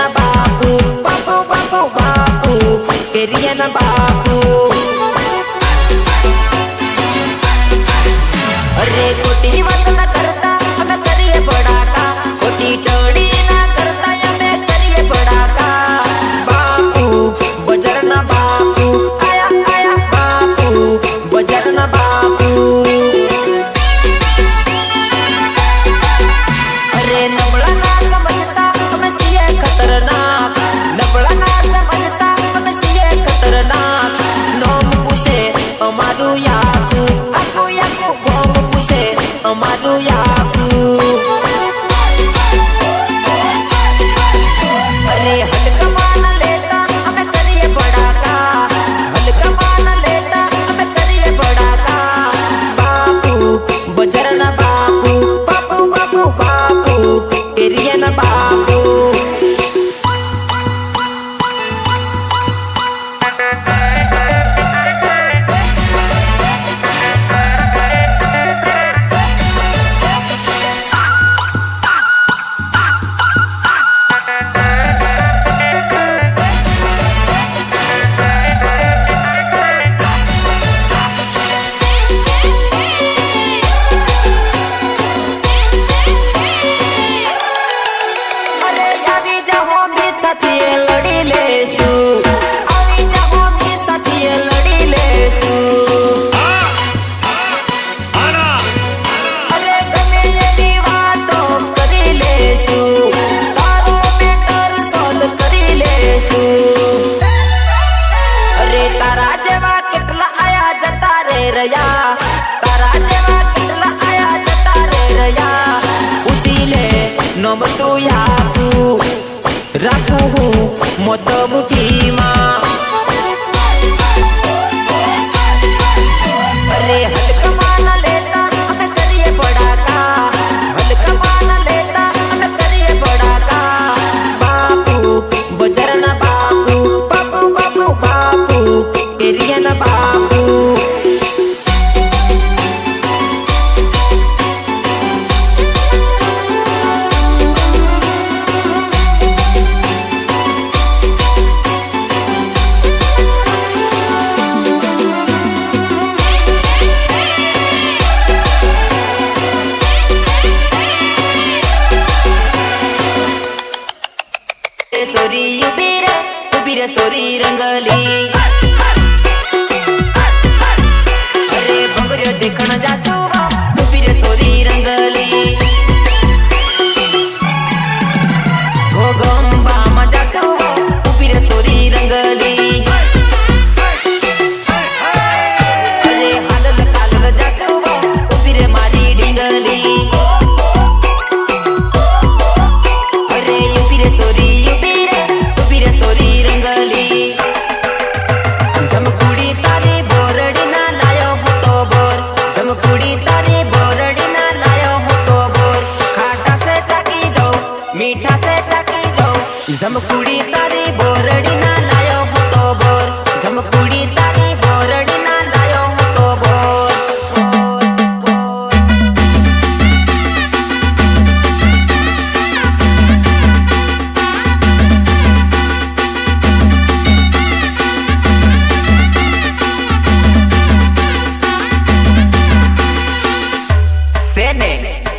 ना बापू बापू बापू बापू केरिया ना बापू अरे कोटी मत ना करता हमें करिए बड़ा का कोटी टोड़ी ना करता हमें करिए बड़ा का बापू बजर ना बापू आया आया बापू बजर ना बापू अरे नबड़ा ना समझता हमें सीए खतरनाक नबड़ा ना समझता हमें सीए खतरनाक नोम पूछे अमारू याकू आपू याकू गोम पूछे अमारू याकू अरे हल्का मान लेता हमें करिए बड़ा का हल्का मान लेता हमें करिए बड़ा का बापू बजर ना बापू बापू बापू बापू एरिया ना बापू अरे यादी जहो मी साथिए लड़ी लेसु आवी जहो मी साथिए लड़ी लेसु अरे गमे ये वातो करी लेसु तारो बेटर सोल्व करी लेसु अरे तारा जेवा केटला आया जता रे रया तारा जेवा केटला आया जता रे रया उसीले नोम तू याकू राखू हूँ मोत मुठी माँ अरे हल्का मान लेता हमें करिए बड़ा का हल्का मान लेता हमें करिए बड़ा का बापू बजर ना बापू बापू बापू बापू एरिया ना बापू सोरी उबीरे सोरी रंगली अरे भंगरियो देखण जासू उबीरे सोरी रंगली हो गंबा मजा सो उबीरे सोरी रंगली अरे हालल कालल जासू उबीरे मारी डिंगली अरे उबीरे सोरी सोरी रंगली जमकुड़ी तारी बोरड़ी ना लायो हो तो बोर जमकुड़ी तारी बोरड़ी ना लायो हो तो बोर खाटा से चाकी जाओ मीठा से चाकी जाओ जमकुड़ी तारी बोरड़ी ना लायो हो तो बोर जमकुड़ी तारी बोरड़ी ना लायो हो तो बोर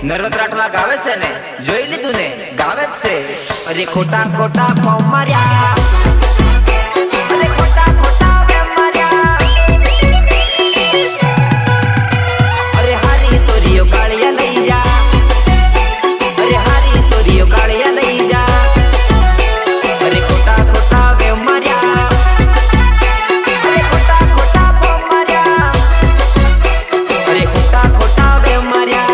नरोद राठवा गावे से ने જોઈ લીધું ને ગાવે જ છે અરે ખોટા ખોટા ફોમ માર્યા અરે ખોટા ખોટા વેમ માર્યા અરે હારી સોરીઓ કાળિયા લઈ જા અરે હારી સોરીઓ કાળિયા લઈ જા અરે ખોટા ખોટા વેમ માર્યા અરે ખોટા ખોટા ફોમ માર્યા અરે ખોટા ખોટા વેમ માર્યા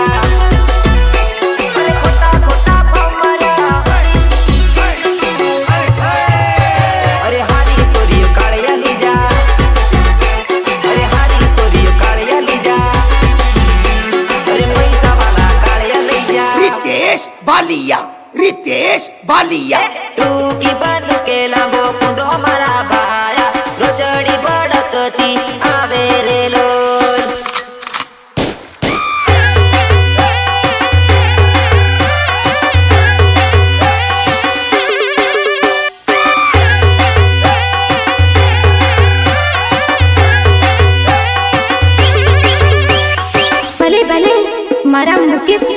रितेश बालिया तू की बंद के लांबो कुंदो मारा भाया रोजड़ी बड़कती आवे रे लो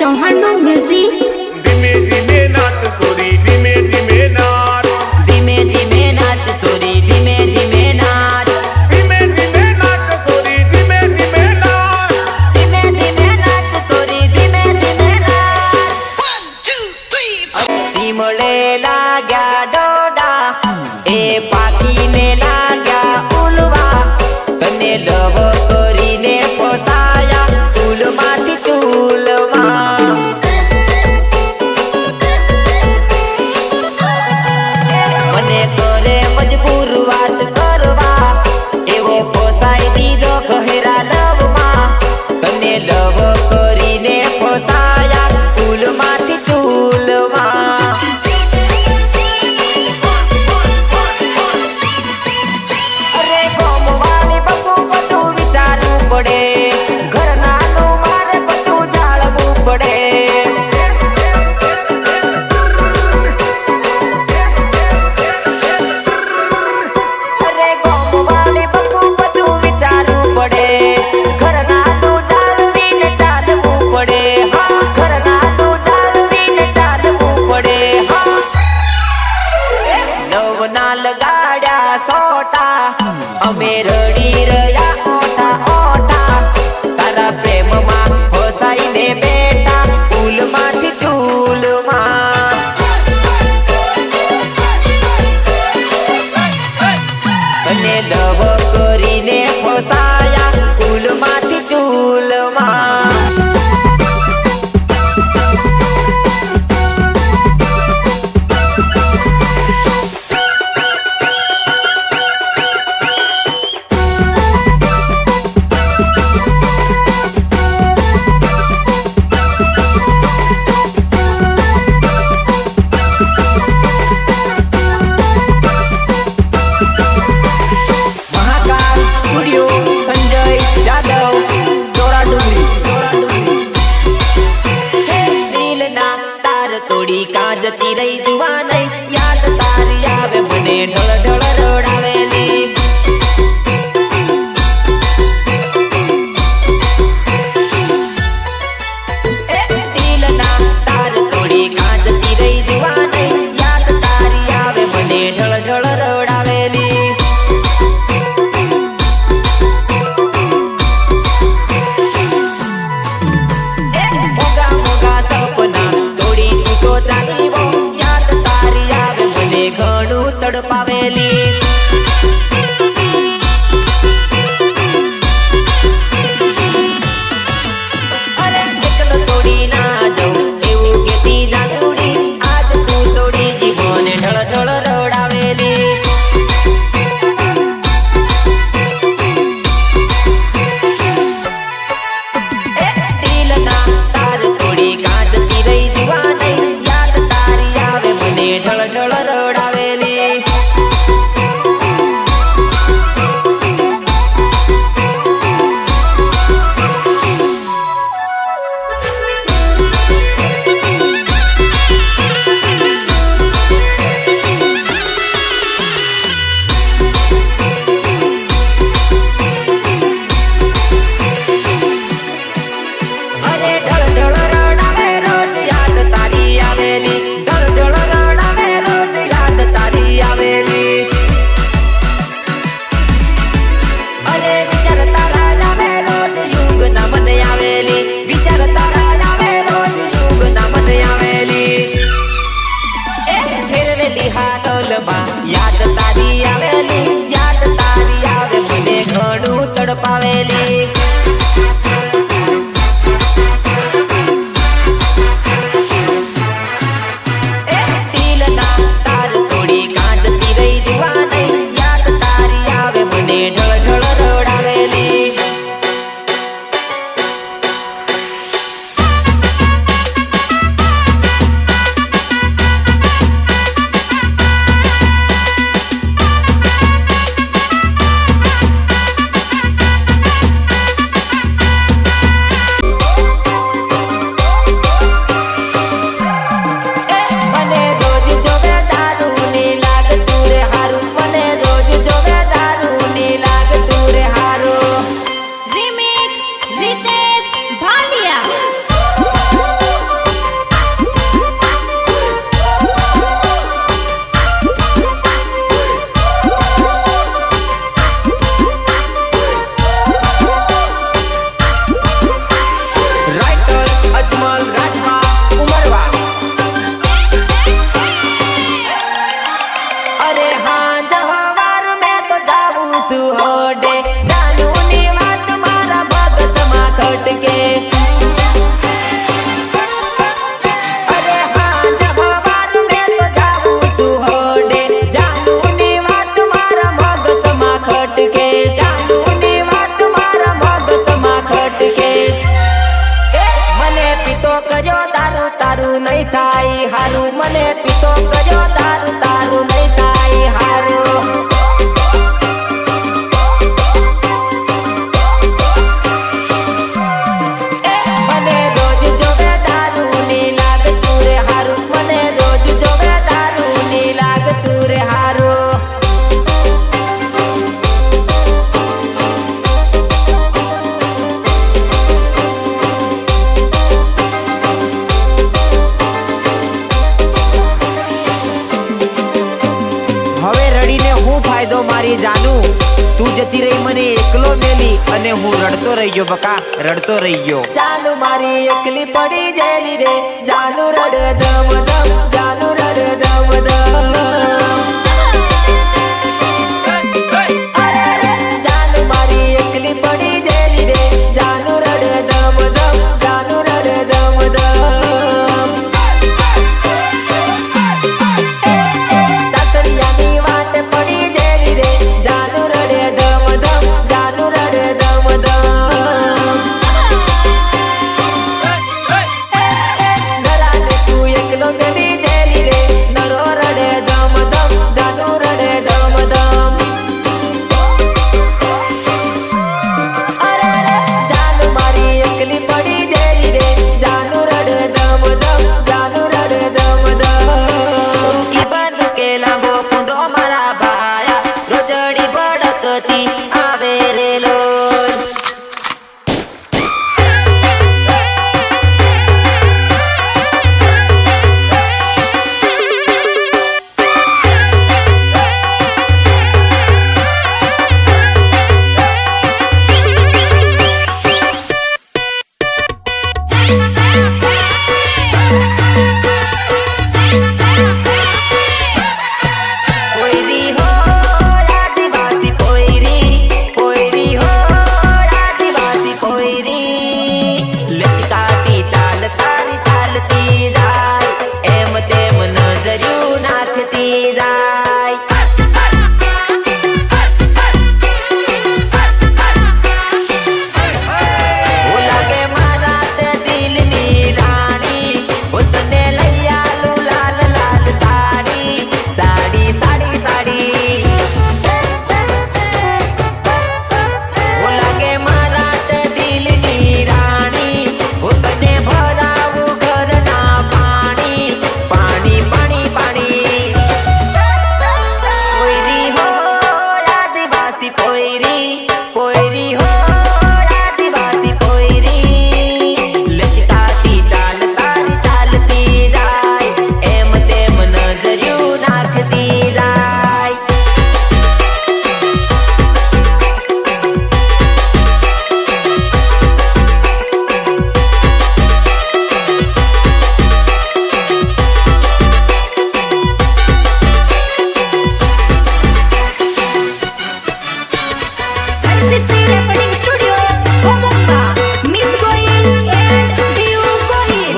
चौहान નું મ્યુઝિક ધીમે ધીમે નાચ સોરી ધીમે ધીમે નાચ ધીમે ધીમે નાચ સોરી ધીમે ધીમે નાચ ધીમે ધીમે નાચ સોરી ધીમે ધીમે નાચ ધીમે ધીમે નાચ સોરી ધીમે ધીમે નાચ સીમળે લાગ્યા ડોડા એ પાકીને લાગ્યા ઉલવા તને લવ કરીને ફસાયા ઉલમાંથી ચૂલમાં મને કરે મજબૂર વાત કરવા એવો ફસાઈ દીધો ગહેરા લવમાં તને લવ કરીને ફસાયા ઉલમાંથી ચૂલમાં અરે ગોમવાની બકુ બધું વિચારવું પડે ઘરનાનું મારે બધું જાળવવું પડે અરે ગોમવાની બકુ બધું વિચારવું પડે ઘરનાનું જાળવીને ચાલવું પડે હા ઘરનાનું જાળવીને ચાલવું પડે હા નવના લગાડ્યા સોટા અમે રડી રહ્યા ઓટા ઓટા તારા પ્રેમમાં ફસાઈને બેટા ફૂલમાંથી ચૂલમાં અને લવ કરીને ફસાયા ફૂલમાંથી ચૂલમાં મહાકાલ સ્ટુડિયો સંજય જાદવ ચોરા ડુંગરી દિલના તાર તોડી કાજતી રહી જુવાનઈ યાદ તારી આવે મને ઢળ ઢળ રડાવેલી દિલના તાર તોડી કાજતી રહી જુવાનઈ યાદ તારી આવે મને ઢળ ઢળ રડાવેલી મોગા મોગા સપના તોડી તું તો ચાલી બહુ યાદ તારી આવે મને ઘણું તડપાવેલી અરે એકલો છોડી ના જઉં એવું કેતી જાગુડી આજ તું છોડી જીવને ઢળ ઢળ રડાવેલી દિલના તાર તોડી કાજતી રહી જુવાનઈ યાદ તારી આવે મને ઢળ ઢળ રડાવેલી અરે ઢળ ઢળ રડાવે રોજ યાદ તારી આવેલી ઢળ ઢળ રડાવે રોજ યાદ તારી આવેલી અરે વિચાર તારા આવે રોજ યુગ ના મને આવેલી વિચાર તારા આવે રોજ યુગ ના મને આવેલી એ ફેરવેલી હાથલમાં યાદ તારી આવેલી યાદ તારી આવે મને ઘણું તડપાવેલી દિલના તાર તોડી કાજતી રહી જુવાનઈ યાદ તારી આવે મને ઢળ ઢળ રડાવેલી મારી જાનુ તું જતી રહી મને એકલો મેલી અને હું રડતો રહી ગયો બકા રડતો રહી ગયો જાનુ મારી એકલી પડી જેલી રે જાનુ રડે ધમ ધમ જાનુ રડે ધમ ધમ અરે રે જાનુ મારી એકલી પડી જેલી રે જાનુ રડે ધમ ધમ જાનુ રડે ધમ ધમ સાસરિયાની વાટ પડી જેલી રે જાનુ રડે ધમ ધમ જાનુ રડે ધમ ધમ નરાને તું એકલો મેલી જેલી રે નરો રડે ધમ ધમ જાનુ રડે ધમ ધમ અરે રે જાનુ મારી એકલી પડી જેલી રે જાનુ રડે ધમ ધમ જાનુ રડે ધમ ધમ ઈ બંધ કે લાંબો કુંદો મારા ભાયા રોજડી ભડકતી આવે રે લોલ પોયરી હો આદિવાસી પોયરી હો આદિવાસી પોયરી લચકાતી ચાલ તારી ચાલતી જાય એમ તેમ નજર્યું નાખતી જાય ઓ લાગે મારા તે દિલની રાણી ઓ તને લઈ આલું લાલ લાલ સાડી સાડી સાડી સાડી ઓ લાગે મારા તે દિલની રાણી ઓ તને ભરાવું ઘરના પાણી પાણી પાણી પાણી પોયરી હો આદિવાસી પોયરી હો આદિવાસી પોયરી લચકાતી ચાલ તારી ચાલતી જાય એમ તેમ નજર્યું નાખતી જાય City Recording Studio, Bogota, Miss Goyal and Diu Goyal.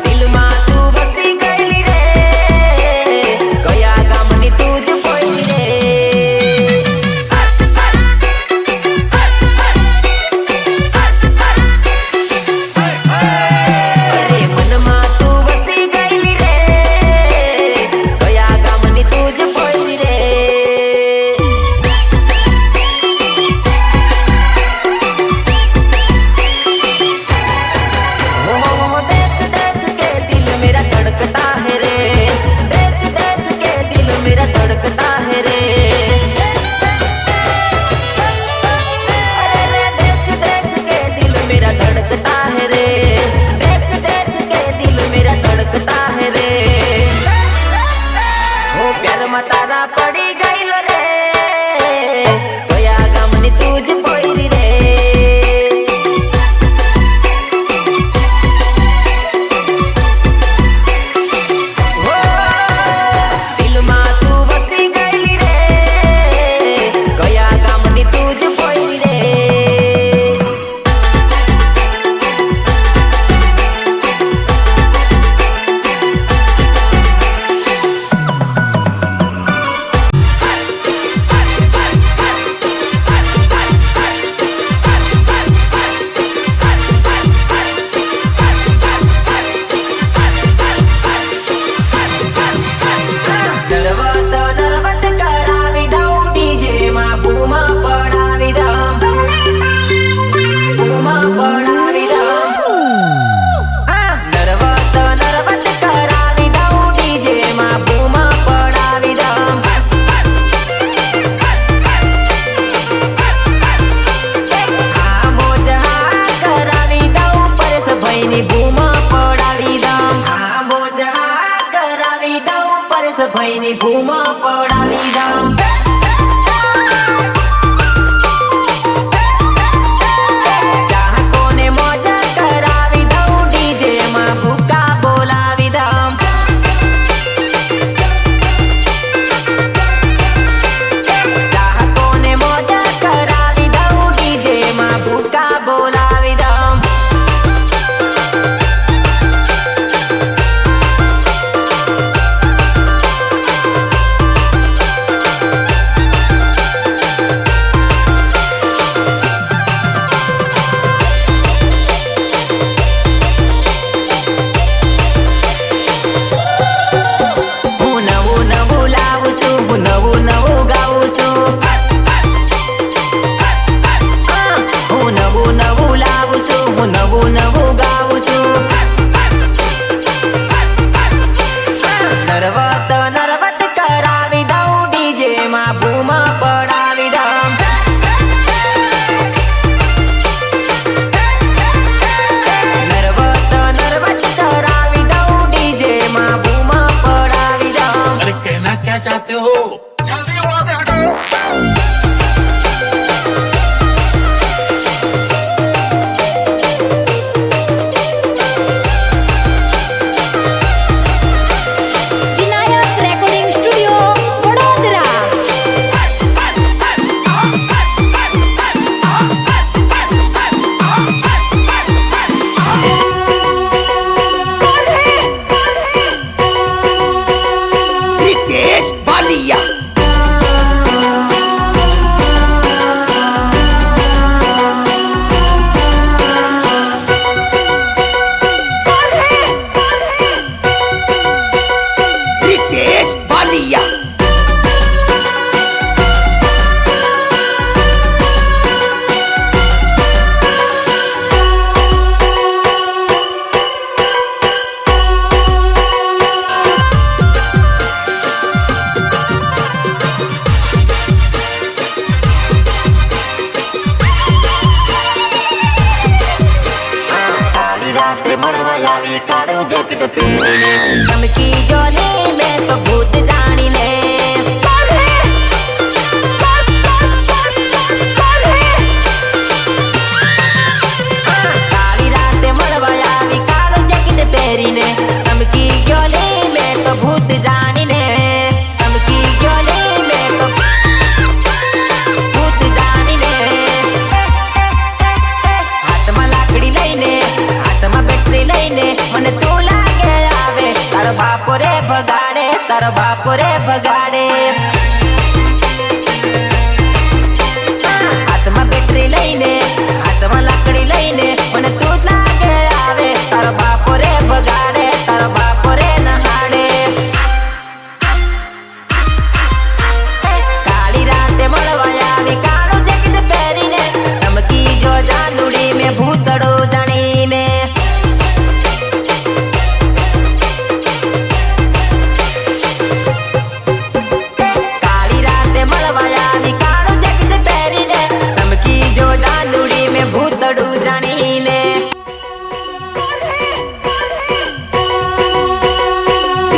દિલમાં તું વસી ગયેલી રે કયા ગામની તું જ પોયરી રે અરે મનમાં તું વસી ગયેલી રે કયા ગામની તું જ પોયરી રે हो देख देख के दिल मेरा धड़कता है रे देख देख के दिल मेरा धड़कता है रे अरे रे देख देख के दिल मेरा धड़कता है रे देख देख के दिल मेरा धड़कता है रे हो प्यार में तारा पड़ी गईल रे कया गामनी तुझ पोयरी रे દિલમાં તું વસી ગયેલી રે કયા ગામની તું જ પોયરી રે નરવટ કરાવી દઉં ડીજે માં બૂમા પડાવી દઉં બૂમા પડાવી દઉં નરવટ કરાવી દઉં ડીજે માં બૂમા પડાવી દઉં આ મોજ હા કરાવી દઉં પરેશ ભાઈની બૂમા પડાવી દઉં આ મોજ હા કરાવી દઉં પરેશ ભાઈની બૂમા પડાવી દઉં क्या चाहते हो? जल्दी वहां से हटो। Vinayak recording studio Vadodara. रितेश बालिया। रितेश बालिया। કાળી રાતે મળવા આવી કાળું જેકેટ પહેરીને ચમકી જો ને મેં તો ભૂત જાણીને કાળી રાતે મળવા આવી કાળું જેકેટ પહેરીને ચમકી ગયો ને મેં તો ભૂત જાણીને ચમકી ગયો ને મેં તો ભૂત જાણીને હાથમાં લાકડી લઈને હાથમાં બેટરી લઈને મને તું લાગે આવે તારો બાપો રે ભગાડે તારો બાપો રે ભગાડે હાથમાં બેટરી લઈને હાથમાં લાકડી લઈને મને તું જ લાગે આવે તારો બાપો રે ભગાડે તારો બાપો રે નહાડે કાળી રાતે મળવા આવી કાળું જેકેટ પહેરીને ચમકી જો ચાંદુડી મેં ભૂતડો જાણીને કાળી રાતે મળવા આવી કાળું જેકેટ પહેરીને ચમકી જો ચાંદુડી મેં ભૂતડું જાણીને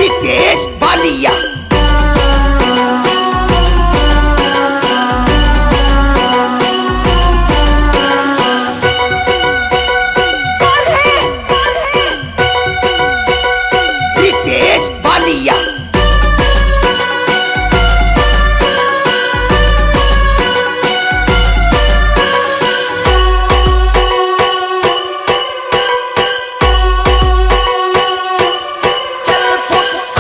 रितेश बालिया। रितेश बालिया।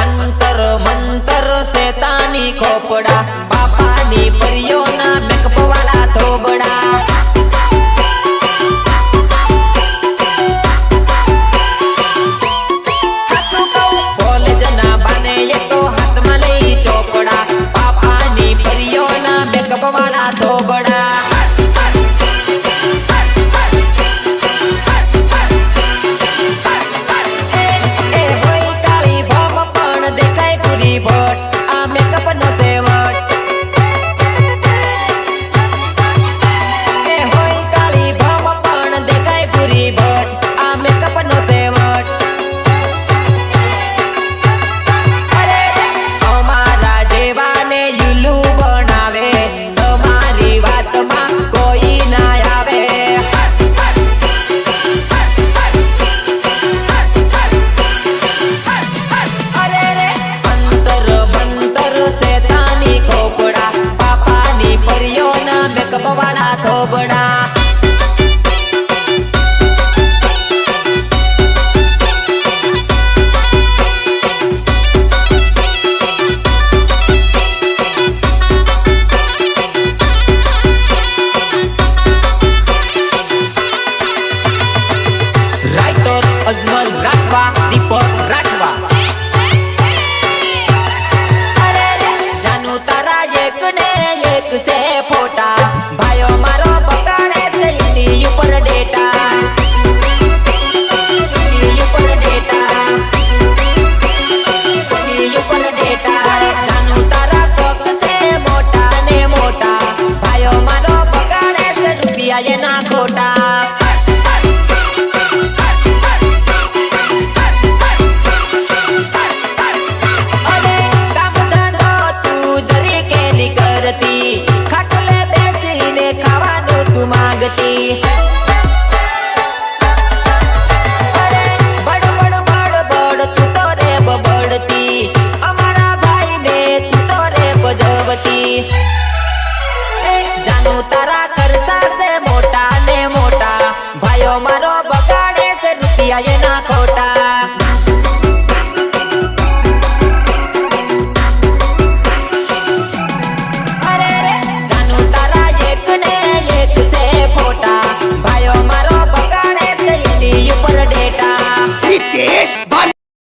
અંતર મંતર શેતાની ખોપડા